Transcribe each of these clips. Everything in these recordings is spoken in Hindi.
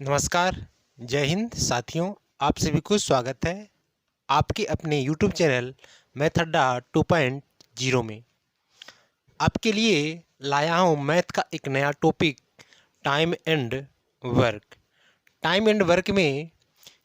नमस्कार, जय हिंद साथियों। आप सभी को स्वागत है आपके अपने यूट्यूब चैनल मैथ अड्डा 2.0 में। आपके लिए लाया हूँ मैथ का एक नया topic, time and work. Time and work में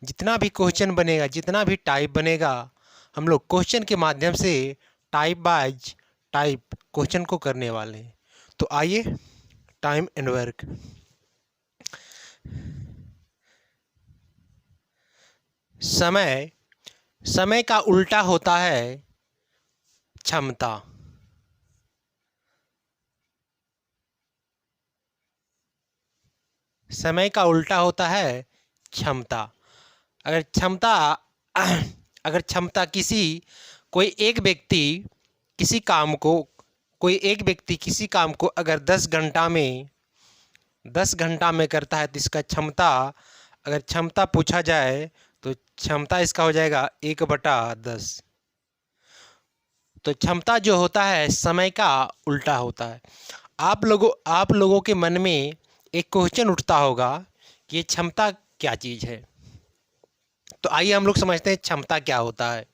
जितना भी क्वेश्चन बनेगा, जितना भी टाइप बनेगा, हम लोग क्वेश्चन के माध्यम से टाइप बाय टाइप क्वेश्चन को करने वाले हैं। तो आइए, टाइम एंड वर्क। समय समय का उल्टा होता है क्षमता। समय का उल्टा होता है क्षमता। अगर क्षमता अगर क्षमता किसी काम को कोई एक व्यक्ति किसी काम को अगर 10 घंटा में करता है तो इसका क्षमता, अगर क्षमता पूछा जाए तो क्षमता इसका हो जाएगा 1/10। तो क्षमता जो होता है समय का उल्टा होता है। आप लोगों के मन में एक क्वेश्चन उठता होगा कि ये क्षमता क्या चीज़ है। तो आइए हम लोग समझते हैं क्षमता क्या होता है।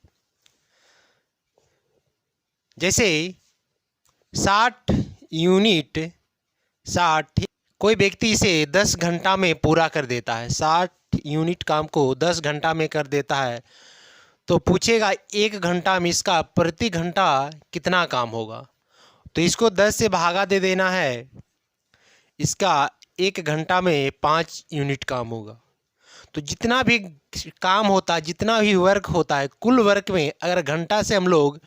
जैसे 60 यूनिट कोई व्यक्ति इसे 10 घंटा में पूरा कर देता है, 60 यूनिट काम को 10 घंटा में कर देता है। तो पूछेगा 1 घंटा में इसका प्रति घंटा कितना काम होगा। तो इसको 10 से भागा दे देना है, इसका 1 घंटा में 5 यूनिट काम होगा। तो जितना भी काम होता है, जितना भी वर्क होता है, कुल वर्क में अगर घंटा से हम लोग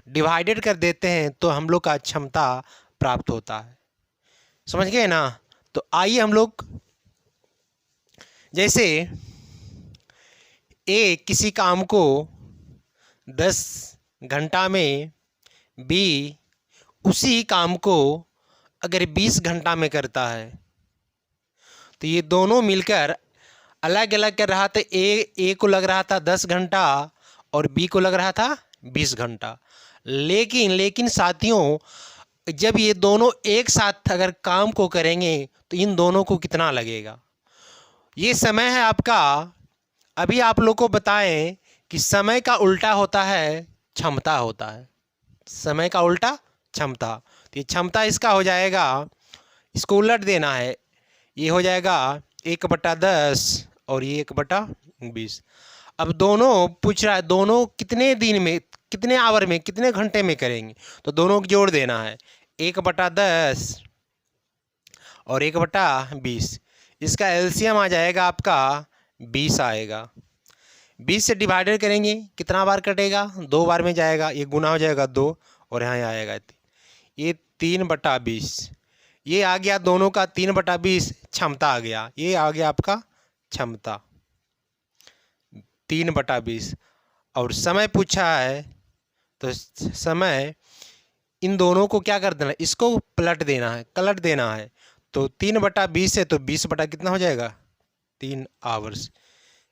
डिवाइडेड कर देते हैं तो हम लोग का क्षमता प्राप्त होता है। समझ गए ना। तो आइए हम लोग, जैसे ए किसी काम को 10 घंटा में, बी उसी काम को अगर 20 घंटा में करता है, तो ये दोनों मिलकर अलग अलग कर रहा था। ए को लग रहा था 10 घंटा और बी को लग रहा था 20 घंटा। लेकिन साथियों, जब ये दोनों एक साथ अगर काम को करेंगे तो इन दोनों को कितना लगेगा। ये समय है आपका। अभी आप लोग को बताएं कि समय का उल्टा होता है क्षमता होता है। समय का उल्टा क्षमता। तो ये क्षमता इसका हो जाएगा, इसको उलट देना है, ये हो जाएगा 1/10 और ये 1/20। अब दोनों पूछ रहा है, दोनों कितने दिन में, कितने आवर में, कितने घंटे में करेंगे। तो दोनों को जोड़ देना है, 1/10 और 1/20। इसका एलसीएम आ जाएगा आपका 20 आएगा। 20 से डिवाइडेड करेंगे, कितना बार कटेगा, 2 बार में जाएगा, ये गुना हो जाएगा 2 और यहाँ आएगा ये 3/20। ये आ गया दोनों का 3/20 क्षमता आ गया। ये आ गया आपका क्षमता 3/20। और समय पूछा है तो समय, इन दोनों को क्या कर देना है, इसको पलट देना है, कलट देना है। तो 3/20 है तो 20 बटा कितना हो जाएगा, 3 आवर्स।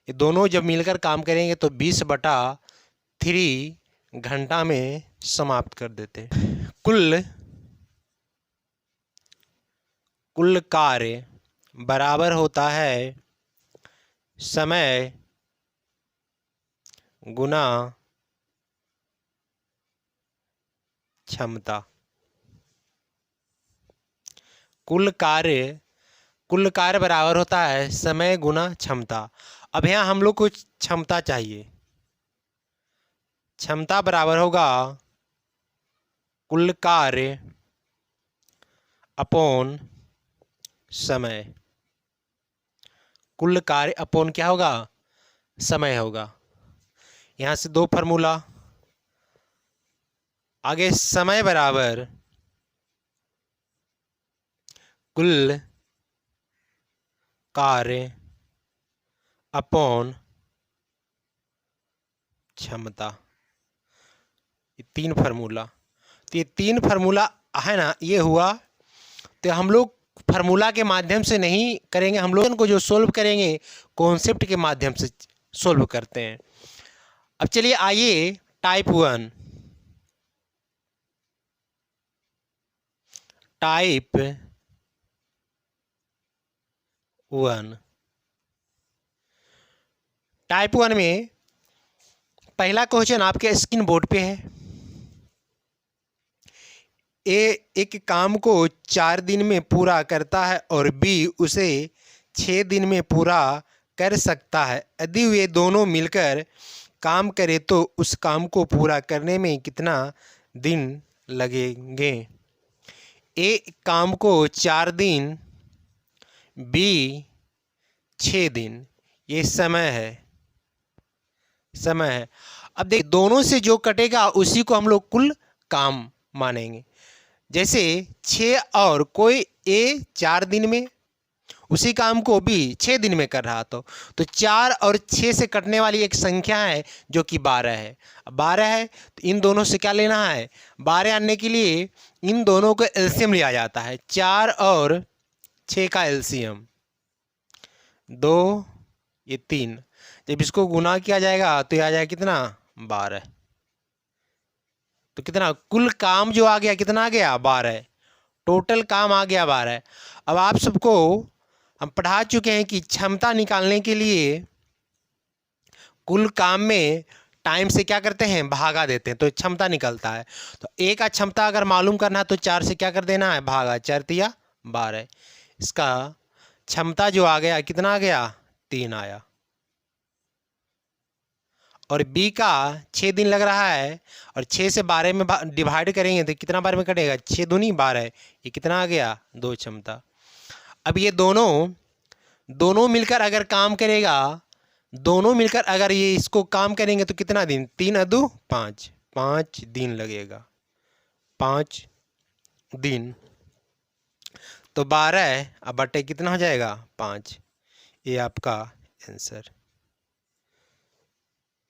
ये दोनों जब मिलकर काम करेंगे तो 20/3 घंटा में समाप्त कर देते। कुल कार्य बराबर होता है समय गुना क्षमता। कुल कार्य बराबर होता है समय गुना क्षमता। अब यहाँ हम लोग को क्षमता चाहिए। क्षमता बराबर होगा कुल कार्य अपॉन समय। कुल कार्य अपॉन क्या होगा, समय होगा। यहाँ से 2 फार्मूला आगे, समय बराबर कुल कार्य अपॉन क्षमता। ये 3 फार्मूला, तो ये 3 फार्मूला है ना, ये हुआ। तो हम लोग फार्मूला के माध्यम से नहीं करेंगे, हम लोग को जो सोल्व करेंगे कॉन्सेप्ट के माध्यम से सोल्व करते हैं। अब चलिए आइए टाइप 1। टाइप 1 टाइप 1 में पहला क्वेश्चन आपके स्क्रीन बोर्ड पे है। ए एक काम को 4 दिन में पूरा करता है और बी उसे 6 दिन में पूरा कर सकता है। यदि वे दोनों मिलकर काम करें तो उस काम को पूरा करने में कितना दिन लगेंगे? ए काम को 4 दिन, बी 6 दिन, ये समय है। अब देख, दोनों से जो कटेगा उसी को हम लोग कुल काम मानेंगे। जैसे 6 और कोई ए 4 दिन में, उसी काम को बी 6 दिन में कर रहा तो 4 और 6 से कटने वाली एक संख्या है जो कि 12 है। अब 12 है तो इन दोनों से क्या लेना है? 12 आने के लिए इन दोनों को एलसीएम लिया जाता है। 4 और 6 का एलसीएम 2, ये 3। जब इसको गुना किया जाएगा तो ये आ जाएगा कितना? 12। तो कितना कुल काम जो आ गया, कितना आ गया? 12। टोटल काम आ गया 12। अब आप सबको हम पढ़ा चुके हैं कि क्षमता निकालने के लिए कुल काम में टाइम से क्या करते हैं? भागा देते हैं तो क्षमता निकलता है। तो ए का क्षमता अगर मालूम करना है तो 4 से क्या कर देना है? भागा। 4 तिया 12। इसका क्षमता जो आ गया, कितना आ गया? 3 आया। और बी का 6 दिन लग रहा है और 6 से 12 में डिवाइड करेंगे तो कितना बार में कटेगा? 6 दूनी 12, ये कितना आ गया? 2 क्षमता। अब ये दोनों मिलकर अगर काम करेगा, दोनों मिलकर अगर ये इसको काम करेंगे तो कितना दिन? 3 अदू 5, 5 दिन लगेगा। 5 दिन तो 12 अब बटे कितना हो जाएगा? 5। ये आपका आंसर।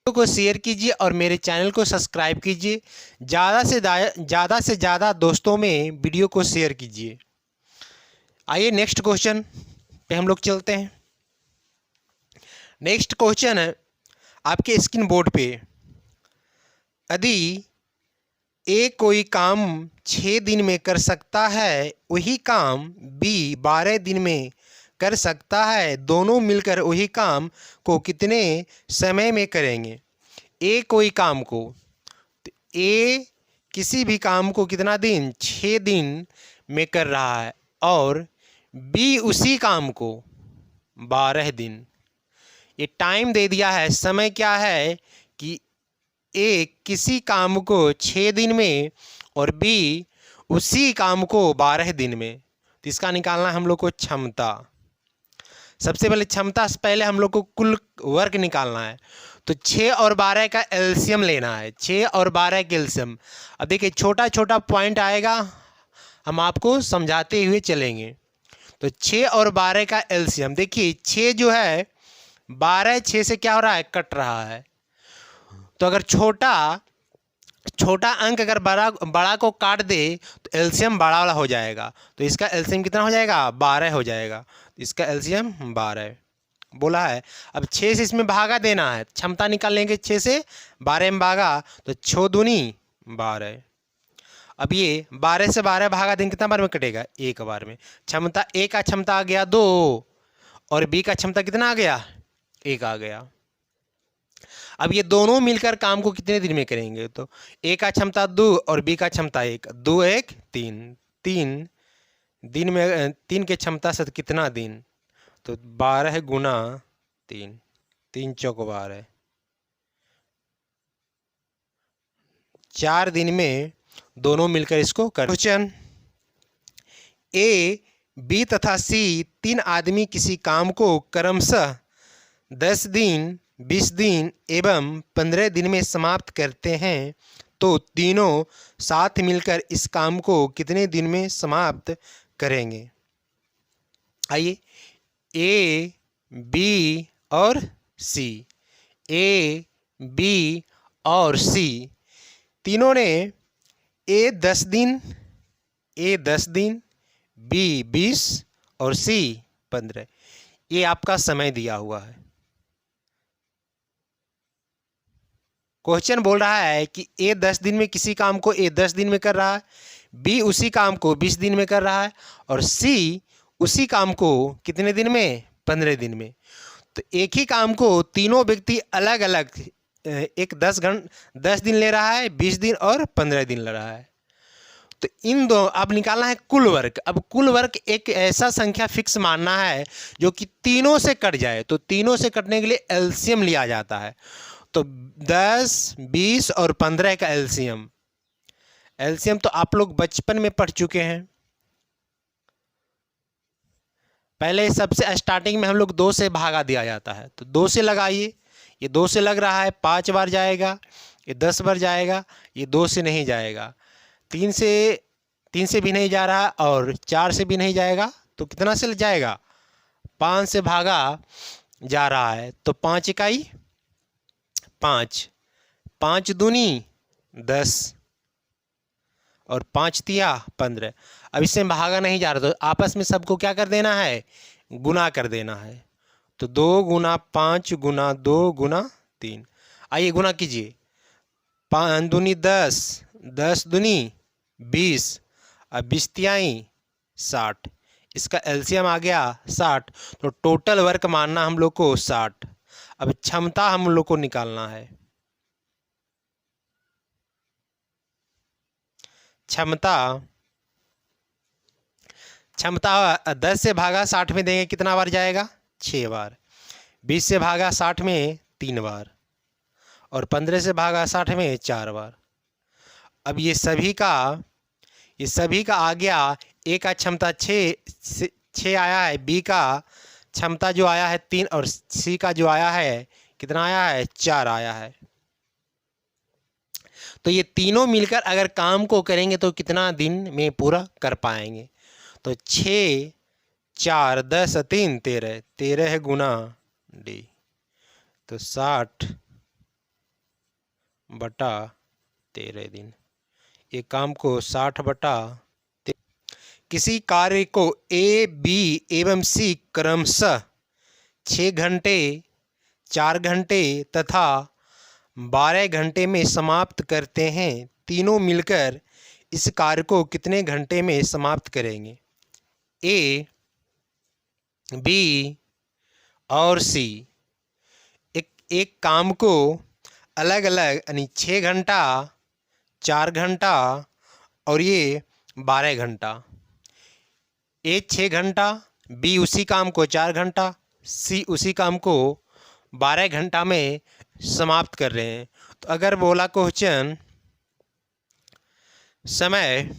को शेयर कीजिए और मेरे चैनल को सब्सक्राइब कीजिए। ज़्यादा से ज़्यादा दोस्तों में वीडियो को शेयर कीजिए। आइए नेक्स्ट क्वेश्चन पे हम लोग चलते हैं। नेक्स्ट क्वेश्चन है आपके स्क्रीन बोर्ड पे। यदि ए कोई काम 6 दिन में कर सकता है, वही काम बी 12 दिन में कर सकता है, दोनों मिलकर वही काम को कितने समय में करेंगे? ए कोई काम को, तो ए किसी भी काम को कितना दिन? 6 दिन में कर रहा है और बी उसी काम को 12 दिन। ये टाइम दे दिया है, समय क्या है कि ए किसी काम को 6 दिन में और बी उसी काम को 12 दिन में। तो इसका निकालना है हम लोग को क्षमता। सबसे पहले क्षमता से पहले हम लोग को कुल वर्क निकालना है। तो 6 और 12 का एलसीएम लेना है। 6 और 12 का एलसीएम। अब देखिए छोटा छोटा पॉइंट आएगा, हम आपको समझाते हुए चलेंगे। तो 6 और 12 का एलसीएम देखिए, 6 जो है 12 6 से क्या हो रहा है? कट रहा है। तो अगर छोटा अंक अगर बड़ा को काट दे तो एलसीएम बड़ा वाला हो जाएगा। तो इसका एलसीएम कितना हो जाएगा? 12 हो जाएगा। इसका एलसीएम 12 बोला है। अब 6 से इसमें भागा देना है, क्षमता निकालने के 6 से 12 में भागा तो 6 दूनी 12। अब ये 12 से 12 भागा देंगे कितना बार में कटेगा? एक बार में। क्षमता ए का क्षमता आ गया 2 और बी का क्षमता कितना आ गया? 1 आ गया। अब ये दोनों मिलकर काम को कितने दिन में करेंगे? तो ए का क्षमता 2 और बी का क्षमता 1, 2 1 3, 3 दिन में 3 के क्षमता से कितना दिन? तो 12 गुना 3, 3 चौक 12, 4 दिन में दोनों मिलकर इसको कर। क्वेश्चन ए, बी तथा सी 3 आदमी किसी काम को क्रमशः 10 दिन, 20 दिन एवं 15 दिन में समाप्त करते हैं, तो तीनों साथ मिलकर इस काम को कितने दिन में समाप्त करेंगे? आइए, ए, बी और सी। ए, बी और सी तीनों ने ए 10 दिन, बी 20 और सी 15, ये आपका समय दिया हुआ है। क्वेश्चन बोल रहा है कि ए 10 दिन में किसी काम को ए 10 दिन में कर रहा है, बी उसी काम को 20 दिन में कर रहा है और सी उसी काम को कितने दिन में? 15 दिन में। तो एक ही काम को तीनों व्यक्ति अलग अलग, एक 10 दिन ले रहा है, 20 दिन और 15 दिन ले रहा है। तो इन दो अब निकालना है कुल वर्क। अब कुल वर्क एक ऐसा संख्या फिक्स मानना है जो कि तीनों से कट जाए। तो तीनों से कटने के लिए एलसीएम लिया जाता है। तो 10, 20 और 15 का एलसीएम तो आप लोग बचपन में पढ़ चुके हैं। पहले सबसे स्टार्टिंग में हम लोग 2 से भागा दिया जाता है। तो 2 से लगाइए, ये 2 से लग रहा है, 5 बार जाएगा, ये 10 बार जाएगा, ये 2 से नहीं जाएगा, 3 से भी नहीं जा रहा और 4 से भी नहीं जाएगा। तो कितना से जाएगा? 5 से भागा जा रहा है। तो 5 इकाई 5, 5 दूनी 10 और 5 तिया 15। अब इससे भागा नहीं जा रहा, तो आपस में सबको क्या कर देना है? गुना कर देना है। तो 2 गुना 5 गुना 2 गुना 3। आइए गुना कीजिए। 5 दूनी 10, 10 दूनी 20 और 20 तियाई 60। इसका एलसीएम आ गया 60। तो टोटल वर्क मानना हम लोग को 60। अब क्षमता हम लोग को निकालना है। क्षमता 10 से भागा 60 में देंगे, कितना बार जाएगा? 6 बार। 20 से भागा 60 में 3 बार और 15 से भागा 60 में 4 बार। अब ये सभी का आ गया। ए का क्षमता 6 आया है, बी का क्षमता जो आया है 3 और सी का जो आया है कितना आया है? 4 आया है। तो ये तीनों मिलकर अगर काम को करेंगे तो कितना दिन में पूरा कर पाएंगे? तो 6, 4, 10, 3, 13, 13 है गुना डी। तो 60 बटा 13 दिन। ये काम को 60 बटा किसी कार्य को ए, बी एवं सी क्रमशः 6 घंटे, 4 घंटे तथा 12 घंटे में समाप्त करते हैं। तीनों मिलकर इस कार्य को कितने घंटे में समाप्त करेंगे? ए, बी और सी एक काम को अलग अलग यानी 6 घंटा, 4 घंटा और ये 12 घंटा। ए 6 घंटा, बी उसी काम को 4 घंटा, सी उसी काम को 12 घंटा में समाप्त कर रहे हैं। तो अगर बोला क्वेश्चन समय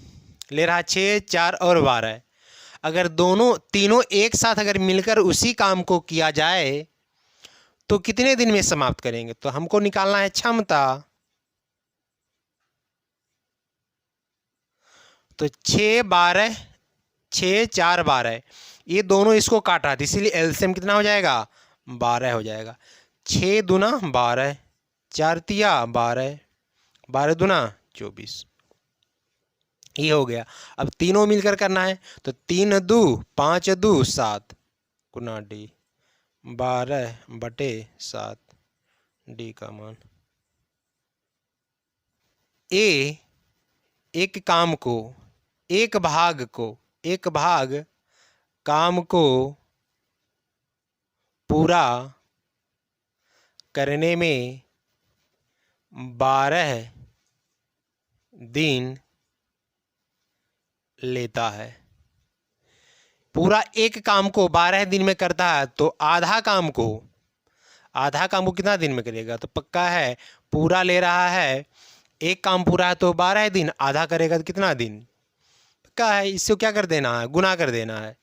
ले रहा 6, 4 और 12, अगर तीनों एक साथ अगर मिलकर उसी काम को किया जाए तो कितने दिन में समाप्त करेंगे? तो हमको निकालना है क्षमता। तो 6, 12, 6, 4, 12 ये दोनों इसको काट रहा था, इसीलिए एलसीएम कितना हो जाएगा? 12 हो जाएगा। 6 दूना 12, 4 तिया 12, 12 दूना 24। ये हो गया। अब तीनों मिलकर करना है। तो 3 दू 5 दू 7 गुना डी 12 बटे 7 डी का मान। ए एक काम को एक भाग काम को पूरा करने में 12 दिन लेता है। पूरा एक काम को 12 दिन में करता है तो आधा काम को कितना दिन में करेगा? तो पक्का है पूरा ले रहा है, एक काम पूरा है तो 12 दिन, आधा करेगा तो कितना दिन? पक्का है। इससे क्या कर देना है? गुना कर देना है।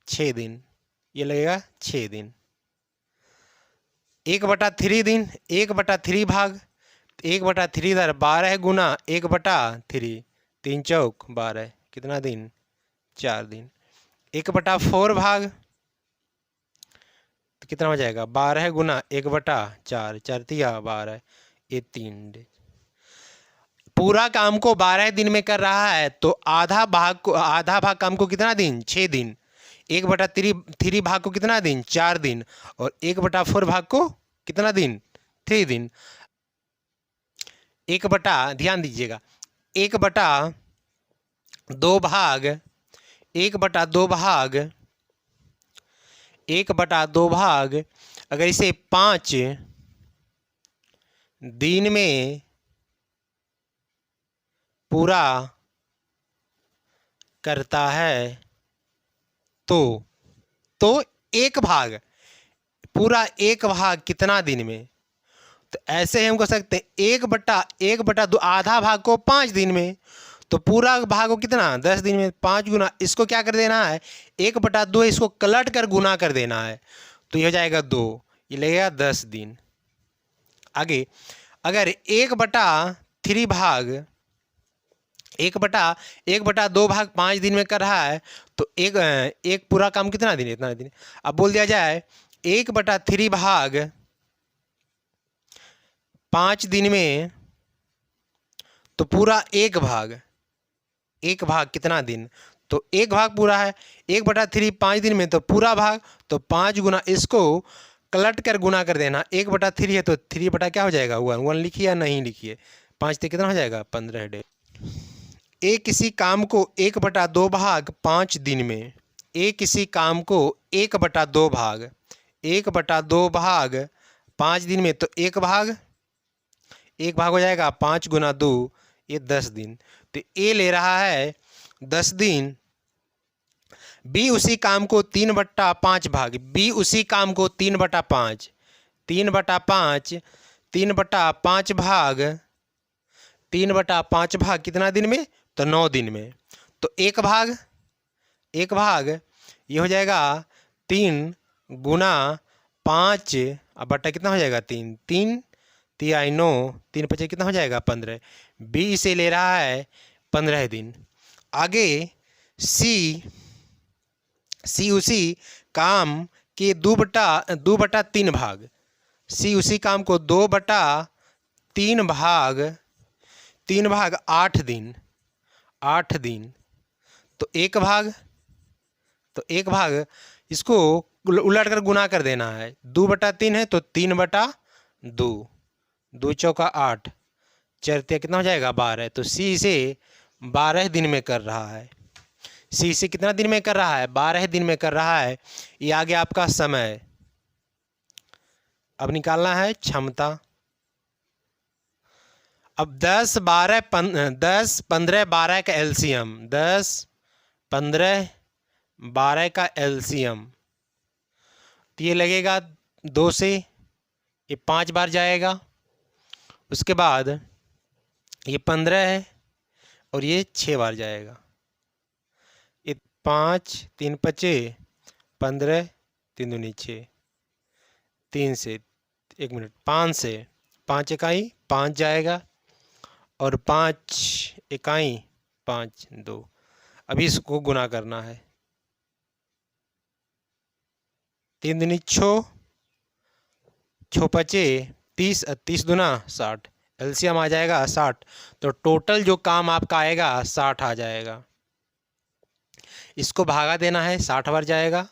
6 दिन, ये लगेगा 6 दिन। 1/3 दिन, 1/3 भाग, 1/3 इधर 12 गुना 1/3, 3 चौक 12, कितना दिन? 4 दिन। 1/4 भाग तो कितना हो जाएगा? 12 गुना 1/4, 4 तिया 12, ये 3 दिन। पूरा काम को 12 दिन में कर रहा है तो आधा भाग काम को कितना दिन? 6 दिन। 1/3 भाग को कितना दिन? 4 दिन। और 1/4 भाग को कितना दिन? 3 दिन। ध्यान दीजिएगा, 1/2 भाग 1/2 भाग अगर इसे 5 दिन में पूरा करता है तो एक भाग, पूरा एक भाग कितना दिन में? तो ऐसे हम कर सकते हैं 1/2, आधा भाग को 5 दिन में, तो पूरा भाग को कितना 10 दिन में। 5 गुना इसको क्या कर देना है 1/2 इसको कलट कर गुना कर देना है, तो ये हो जाएगा 2, ये लगेगा 10 दिन। आगे अगर 1/3 भाग 1/2 भाग 5 दिन में कर रहा है तो एक पूरा काम कितना दिन, इतना दिन। अब बोल दिया जाए 1/3 भाग 5 दिन में, तो पूरा एक भाग कितना दिन, तो एक भाग पूरा है 1/3 5 दिन में, तो पूरा भाग, तो 5 गुना इसको कलट कर गुना कर देना। 1/3 है तो 3 बटा क्या हो जाएगा 1 लिखिए या नहीं लिखिए, 5 से कितना हो जाएगा 15 डे। किसी काम को 1/2 भाग 5 दिन में, किसी काम को 1/2 भाग 5 दिन में, तो एक भाग हो जाएगा 5 गुना 2, ये 10 दिन। तो ए ले रहा है 10 दिन। बी उसी काम को 3/5 भाग, बी उसी काम को 3/5 भाग 3/5 भाग कितना दिन में, तो 9 दिन में। तो एक भाग ये हो जाएगा 3 गुना 5, अब बटा कितना हो जाएगा 3 3 3 9, 3 5 कितना हो जाएगा 15। बी इसे ले रहा है 15 दिन। आगे सी उसी काम के 2/3 भाग, सी उसी काम को 2/3 भाग 8 दिन, तो एक भाग इसको उलट कर गुना कर देना है। 2/3 है तो 3/2, 2 चौका 8, 4 कितना हो जाएगा 12। तो सी इसे 12 दिन में कर रहा है। सी से कितना दिन में कर रहा है 12 दिन में कर रहा है। ये आ गया आपका समय। अब निकालना है क्षमता। अब 10 15 12 का एलसीएम, 10 15 12 का एलसीएम, तो ये लगेगा 2 से, ये 5 बार जाएगा। उसके बाद ये 15 है और ये 6 बार जाएगा। ये 5 3 5 15, 3 दूनी 6, 3 से 1 मिनट 5 से 5 इकाई 5 जाएगा और 5 इकाई 5 2। अभी इसको गुना करना है। 3 दूनी 6, 6 5 30, 30 दूना 60, एलसीएम आ जाएगा 60। तो टोटल जो काम आपका आएगा 60 आ जाएगा। इसको भागा देना है 60 बार जाएगा,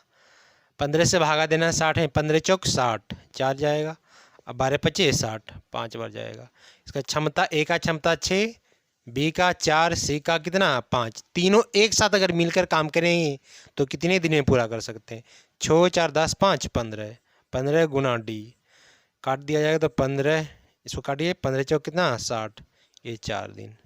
15 से भागा देना है 60 है, 15 चौक 60, 4 जाएगा। अब 12 25 60, 5 बार जाएगा। इसका क्षमता ए का क्षमता 6, बी का 4, सी का कितना 5, तीनों एक साथ अगर मिलकर काम करेंगे तो कितने दिन में पूरा कर सकते हैं। 6 4 10 5 15, 15 गुना डी काट दिया जाएगा तो 15, इसको काटिए 15 चौक कितना 60, ये 4 दिन।